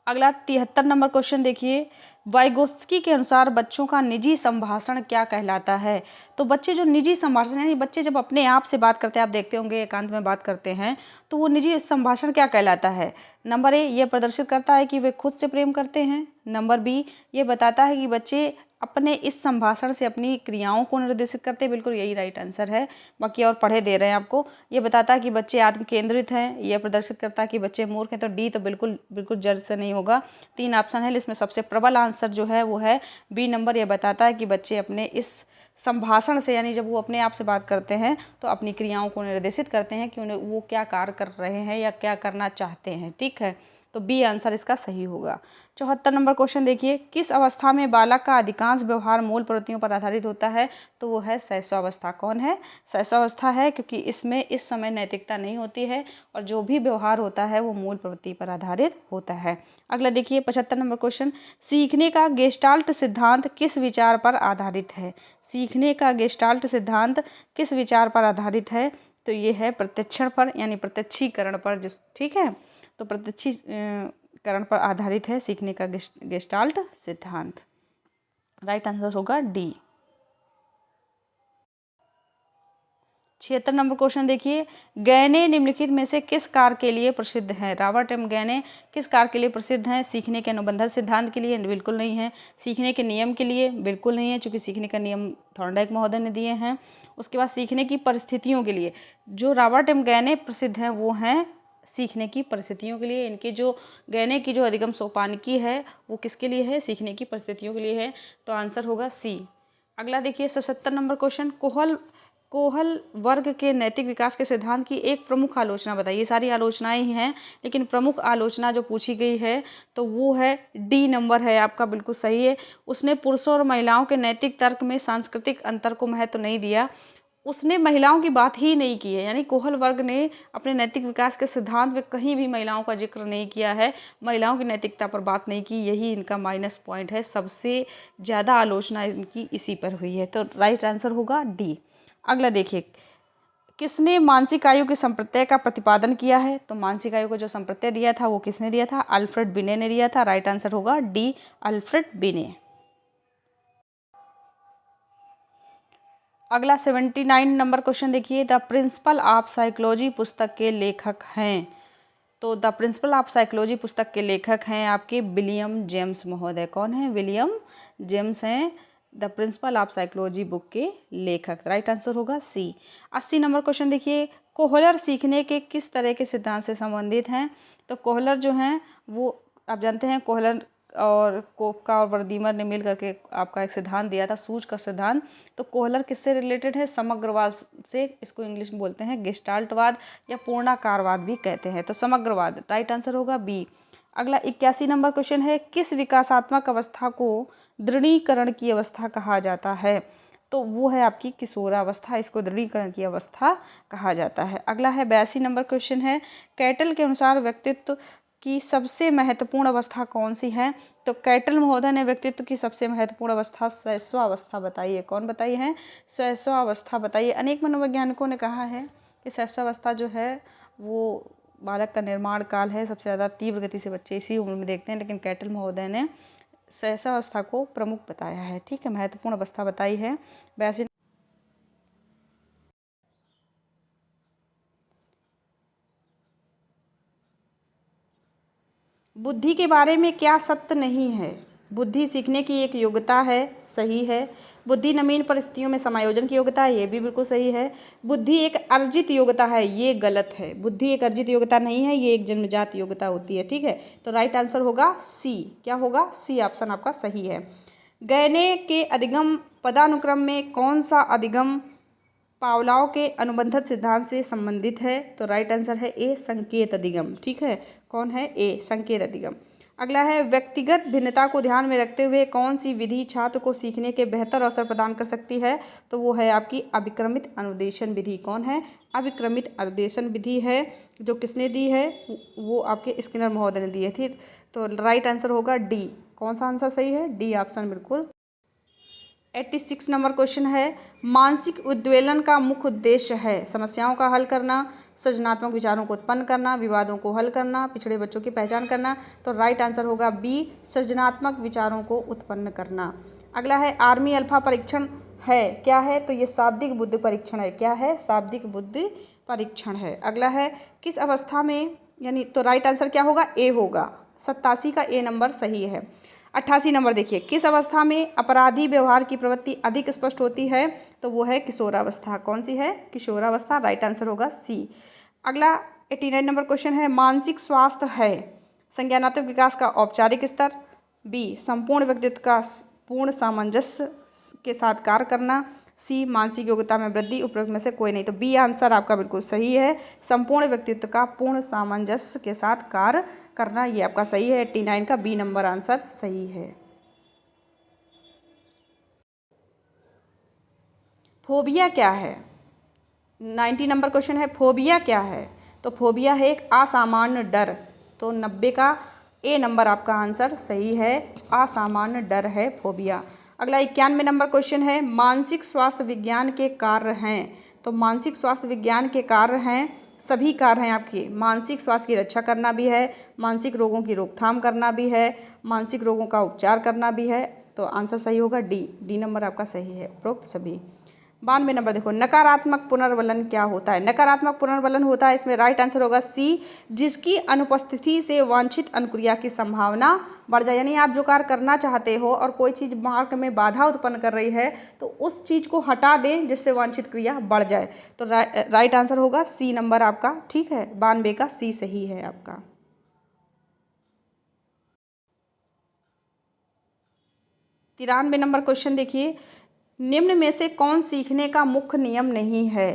अगला 73 नंबर क्वेश्चन देखिए, वाइगोत्स्की के अनुसार बच्चों का निजी संभाषण क्या कहलाता है? तो बच्चे जो निजी संभाषण, यानी बच्चे जब अपने आप से बात करते हैं, आप देखते होंगे एकांत में बात करते हैं, तो वो निजी संभाषण क्या कहलाता है? नंबर ए, ये प्रदर्शित करता है कि वे खुद से प्रेम करते हैं। नंबर बी, ये बताता है कि बच्चे अपने इस संभाषण से अपनी क्रियाओं को निर्देशित करते हैं। बिल्कुल यही राइट आंसर है, बाकी और पढ़े दे रहे हैं आपको। ये बताता है कि बच्चे आत्म केंद्रित हैं। यह प्रदर्शित करता है कि बच्चे मूर्ख हैं, तो डी तो बिल्कुल जल्द से नहीं होगा। 3 ऑप्शन है, इसमें सबसे प्रबल आंसर जो है वो है बी नंबर। यह बताता है कि बच्चे अपने इस संभाषण से, यानी जब वो अपने आप से बात करते हैं तो अपनी क्रियाओं को निर्देशित करते हैं कि उन्हें वो क्या कार्य कर रहे हैं या क्या करना चाहते हैं। ठीक है, तो बी आंसर इसका सही होगा। 74 नंबर क्वेश्चन देखिए, किस अवस्था में बालक का अधिकांश व्यवहार मूल प्रवृत्तियों पर आधारित होता है? तो वो है शैशवावस्था। कौन है? शैशवावस्था है, क्योंकि इसमें इस समय नैतिकता नहीं होती है और जो भी व्यवहार होता है वो मूल प्रवृत्ति पर आधारित होता है। अगला देखिए 75 नंबर क्वेश्चन, सीखने का गेस्टाल्ट सिद्धांत किस विचार पर आधारित है? सीखने का गेस्टाल्ट सिद्धांत किस विचार पर आधारित है? तो ये है प्रत्यक्षण पर, यानी प्रत्यक्षीकरण पर। ठीक है, तो प्रत्यक्षीकरण पर आधारित है सीखने का गेस्टाल्ट सिद्धांत। राइट आंसर होगा डी। 76 नंबर क्वेश्चन देखिए, गैने निम्नलिखित में से किस कार्य के लिए प्रसिद्ध हैं? रॉबर्ट एम गैने किस कार्य के लिए प्रसिद्ध हैं? सीखने के अनुबंध सिद्धांत के लिए? बिल्कुल नहीं है। सीखने के नियम के लिए? बिल्कुल नहीं है, क्योंकि सीखने का नियम थॉर्नडाइक महोदय ने दिए हैं। उसके बाद सीखने की परिस्थितियों के लिए जो रॉबर्ट एम गैने प्रसिद्ध हैं वो हैं सीखने की परिस्थितियों के लिए। इनके जो गहने की जो अधिगम सोपानकी है वो किसके लिए है? सीखने की परिस्थितियों के लिए है। तो आंसर होगा सी। अगला देखिए 77 नंबर क्वेश्चन, कोहल वर्ग के नैतिक विकास के सिद्धांत की एक प्रमुख आलोचना बताइए। सारी आलोचनाएं ही हैं, लेकिन प्रमुख आलोचना जो पूछी गई है तो वो है डी नंबर है आपका, बिल्कुल सही है। उसने पुरुषों और महिलाओं के नैतिक तर्क में सांस्कृतिक अंतर को महत्व नहीं दिया, उसने महिलाओं की बात ही नहीं की है। यानी कोहल वर्ग ने अपने नैतिक विकास के सिद्धांत में कहीं भी महिलाओं का जिक्र नहीं किया है, महिलाओं की नैतिकता पर बात नहीं की। यही इनका माइनस पॉइंट है, सबसे ज़्यादा आलोचना इनकी इसी पर हुई है। तो राइट आंसर होगा डी। अगला देखिए, किसने मानसिक आयु के संप्रत्यय का प्रतिपादन किया है? तो मानसिक आयु को जो संप्रत्यय दिया था वो किसने दिया था? अल्फ्रेड बिने ने दिया था। राइट आंसर होगा डी, अल्फ्रेड बिने। अगला 79 नंबर क्वेश्चन देखिए, द प्रिंसिपल ऑफ साइकोलॉजी पुस्तक के लेखक हैं। तो द प्रिंसिपल ऑफ साइकोलॉजी पुस्तक के लेखक हैं आपके विलियम जेम्स महोदय। कौन है? विलियम जेम्स हैं the principle of psychology book के लेखक। राइट आंसर होगा सी। 80 नंबर क्वेश्चन देखिए, कोहलर सीखने के किस तरह के सिद्धांत से संबंधित हैं? तो कोहलर जो हैं वो आप जानते हैं, कोहलर और कोपका और वर्दीमर ने मिल करके आपका एक सिद्धांत दिया था, सूझ का सिद्धांत। तो कोहलर किससे रिलेटेड है? समग्रवाद से। इसको इंग्लिश में बोलते हैं गेस्टाल्टवाद या पूर्णाकारवाद भी कहते हैं। तो समग्रवाद। राइट आंसर होगा बी। अगला 81 नंबर क्वेश्चन है, किस विकासात्मक अवस्था को दृढ़ीकरण की अवस्था कहा जाता है? तो वो है आपकी किशोरावस्था, इसको दृढ़ीकरण की अवस्था कहा जाता है। अगला है 82 नंबर क्वेश्चन है, कैटल के अनुसार व्यक्तित्व की सबसे महत्वपूर्ण अवस्था कौन सी है? तो कैटल महोदय ने व्यक्तित्व की सबसे महत्वपूर्ण अवस्था शैशवावस्था बताई है। कौन बताई है? शैशवावस्था बताई है। अनेक मनोवैज्ञानिकों ने कहा है कि शैशवावस्था जो है वो बालक का निर्माण काल है, सबसे ज़्यादा तीव्र गति से बच्चे इसी उम्र में देखते हैं, लेकिन कैटल महोदय ने शैशवावस्था को प्रमुख बताया है। ठीक है, महत्वपूर्ण अवस्था बताई है। वैसे बुद्धि के बारे में क्या सत्य नहीं है? बुद्धि सीखने की एक योग्यता है, सही है। बुद्धि नवीन परिस्थितियों में समायोजन की योग्यता है, ये भी बिल्कुल सही है। बुद्धि एक अर्जित योग्यता है, ये गलत है। बुद्धि एक अर्जित योग्यता नहीं है, ये एक जन्मजात योग्यता होती है। ठीक है, तो राइट आंसर होगा सी। क्या होगा? सी ऑप्शन आपका सही है। गहने के अधिगम पदानुक्रम में कौन सा अधिगम पावलोव के अनुबंधक सिद्धांत से संबंधित है? तो राइट आंसर है ए, संकेत अधिगम। ठीक है, कौन है? ए, संकेत अधिगम। अगला है, व्यक्तिगत भिन्नता को ध्यान में रखते हुए कौन सी विधि छात्र को सीखने के बेहतर अवसर प्रदान कर सकती है? तो वो है आपकी अभिक्रमित अनुदेशन विधि। कौन है? अभिक्रमित अनुदेशन विधि है। जो किसने दी है? वो आपके स्किनर महोदय ने दी है। ठीक, तो राइट आंसर होगा डी। कौन सा आंसर सही है? डी ऑप्शन बिल्कुल। 86 नंबर क्वेश्चन है, मानसिक उद्वेलन का मुख्य उद्देश्य है समस्याओं का हल करना, सृजनात्मक विचारों को उत्पन्न करना, विवादों को हल करना, पिछड़े बच्चों की पहचान करना। तो राइट आंसर होगा बी, सृजनात्मक विचारों को उत्पन्न करना। अगला है, आर्मी अल्फा परीक्षण है, क्या है? तो ये शाब्दिक बुद्धि परीक्षण है। क्या है? शाब्दिक बुद्धि परीक्षण है। अगला है, किस अवस्था में, यानी तो राइट आंसर क्या होगा? ए होगा। 87 का ए नंबर सही है। 88 नंबर देखिए, किस अवस्था में अपराधी व्यवहार की प्रवृत्ति अधिक स्पष्ट होती है? तो वो है किशोरावस्था। कौन सी है? किशोरावस्था। राइट आंसर होगा सी। अगला 89 नंबर क्वेश्चन है, मानसिक स्वास्थ्य है संज्ञानात्मक विकास का औपचारिक स्तर, बी संपूर्ण व्यक्तित्व का पूर्ण सामंजस्य के साथ कार्य करना, सी मानसिक योग्यता में वृद्धि। उपरोक्त में से कोई नहीं। तो बी आंसर आपका बिल्कुल सही है, संपूर्ण व्यक्तित्व का पूर्ण सामंजस्य के साथ कार्य करना, ये आपका सही है। 89 का बी नंबर आंसर सही है। फोबिया क्या है? 90 नंबर क्वेश्चन है, फोबिया क्या है? तो फोबिया है एक असामान्य डर। तो 90 का ए नंबर आपका आंसर सही है, असामान्य डर है फोबिया। अगला 91 नंबर क्वेश्चन है, मानसिक स्वास्थ्य विज्ञान के कार्य हैं। तो मानसिक स्वास्थ्य विज्ञान के कार्य हैं, सभी कार्य हैं आपके। मानसिक स्वास्थ्य की रक्षा करना भी है, मानसिक रोगों की रोकथाम करना भी है, मानसिक रोगों का उपचार करना भी है। तो आंसर सही होगा डी। डी नंबर आपका सही है, उपरोक्त सभी। 92 नंबर देखो, नकारात्मक पुनर्वलन क्या होता है? नकारात्मक पुनर्वलन होता है, इसमें राइट आंसर होगा सी, जिसकी अनुपस्थिति से वांछित अनुक्रिया की संभावना बढ़ जाए। यानी आप जो कार्य करना चाहते हो और कोई चीज़ मार्ग में बाधा उत्पन्न कर रही है तो उस चीज़ को हटा दें जिससे वांछित क्रिया बढ़ जाए। तो राइट आंसर होगा सी नंबर आपका, ठीक है, 92 का सी सही है आपका। 93 नंबर क्वेश्चन देखिए, निम्न में से कौन सीखने का मुख्य नियम नहीं है?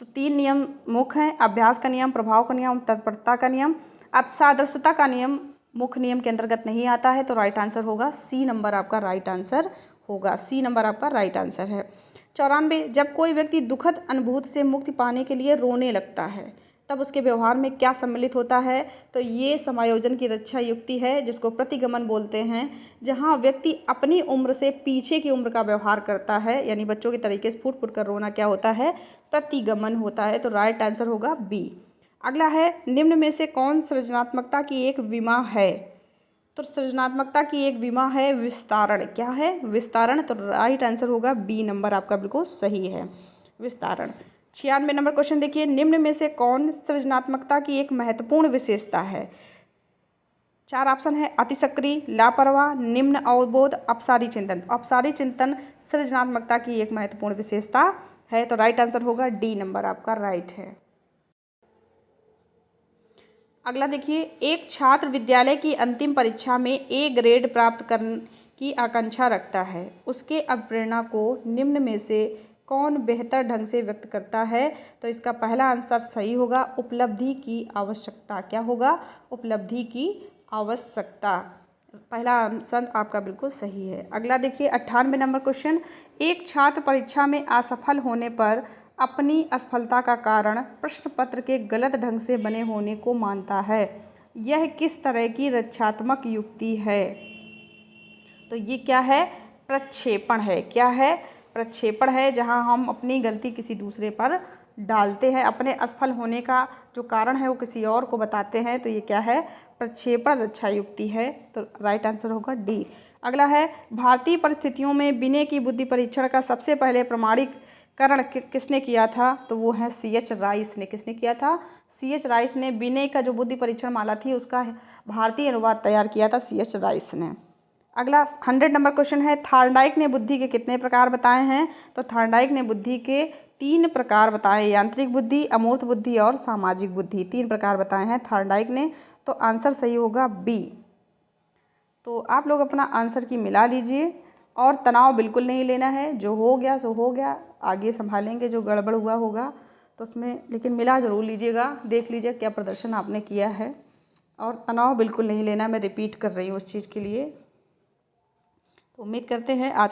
तो 3 नियम मुख्य हैं, अभ्यास का नियम, प्रभाव का नियम, तत्परता का नियम। अब सादृश्यता का नियम मुख्य नियम के अंतर्गत नहीं आता है, तो राइट आंसर होगा सी नंबर आपका राइट आंसर होगा, सी नंबर आपका राइट आंसर है। 94, जब कोई व्यक्ति दुखद अनुभूति से मुक्ति पाने के लिए रोने लगता है तब उसके व्यवहार में क्या सम्मिलित होता है? तो ये समायोजन की रक्षा युक्ति है जिसको प्रतिगमन बोलते हैं, जहाँ व्यक्ति अपनी उम्र से पीछे की उम्र का व्यवहार करता है, यानी बच्चों के तरीके से फूट फूट कर रोना क्या होता है? प्रतिगमन होता है। तो राइट आंसर होगा बी। अगला है, निम्न में से कौन सृजनात्मकता की एक विमा है? तो सृजनात्मकता की एक विमा है विस्तारण। क्या है? विस्तारण। तो राइट आंसर होगा बी नंबर आपका बिल्कुल सही है, विस्तारण। 96 नंबर क्वेश्चन देखिए, निम्न में से कौन सृजनात्मकता की एक महत्वपूर्ण विशेषता है? 4 ऑप्शन है, अतिसक्रिय, लापरवाह, निम्न अवबोध, अपसारी चिंतन। अपसारी चिंतन सृजनात्मकता की एक महत्वपूर्ण विशेषता है, तो राइट आंसर होगा डी नंबर आपका राइट है। अगला देखिए, एक छात्र विद्यालय की अंतिम परीक्षा में ए ग्रेड प्राप्त करने की आकांक्षा रखता है, उसके अभिप्रेरणा को निम्न में से कौन बेहतर ढंग से व्यक्त करता है? तो इसका पहला आंसर सही होगा, उपलब्धि की आवश्यकता। क्या होगा? उपलब्धि की आवश्यकता। पहला आंसर आपका बिल्कुल सही है। अगला देखिए, 98 नंबर क्वेश्चन, एक छात्र परीक्षा में असफल होने पर अपनी असफलता का कारण प्रश्न पत्र के गलत ढंग से बने होने को मानता है, यह किस तरह की रक्षात्मक युक्ति है? तो ये क्या है? प्रक्षेपण है। क्या है? प्रक्षेपण है, जहां हम अपनी गलती किसी दूसरे पर डालते हैं, अपने असफल होने का जो कारण है वो किसी और को बताते हैं, तो ये क्या है? प्रक्षेपण रक्षा युक्ति है। तो राइट आंसर होगा डी। अगला है, भारतीय परिस्थितियों में विनय की बुद्धि परीक्षण का सबसे पहले प्रमाणीकरण किसने किया था? तो वो है C.H. राइस ने। किसने किया था? C.H. राइस ने विनय का जो बुद्धि परीक्षण माला थी उसका भारतीय अनुवाद तैयार किया था C.H. राइस ने। अगला 100 नंबर क्वेश्चन है, थॉर्नडाइक ने बुद्धि के कितने प्रकार बताए हैं? तो थॉर्नडाइक ने बुद्धि के 3 प्रकार बताए, यांत्रिक बुद्धि, अमूर्त बुद्धि और सामाजिक बुद्धि। 3 प्रकार बताए हैं थॉर्नडाइक ने, तो आंसर सही होगा बी। तो आप लोग अपना आंसर की मिला लीजिए और तनाव बिल्कुल नहीं लेना है, जो हो गया सो हो गया, आगे संभालेंगे, जो गड़बड़ हुआ होगा तो उसमें, लेकिन मिला ज़रूर लीजिएगा, देख लीजिए क्या प्रदर्शन आपने किया है, और तनाव बिल्कुल नहीं लेना। मैं रिपीट कर रही हूँ उस चीज़ के लिए। तो उम्मीद करते हैं आज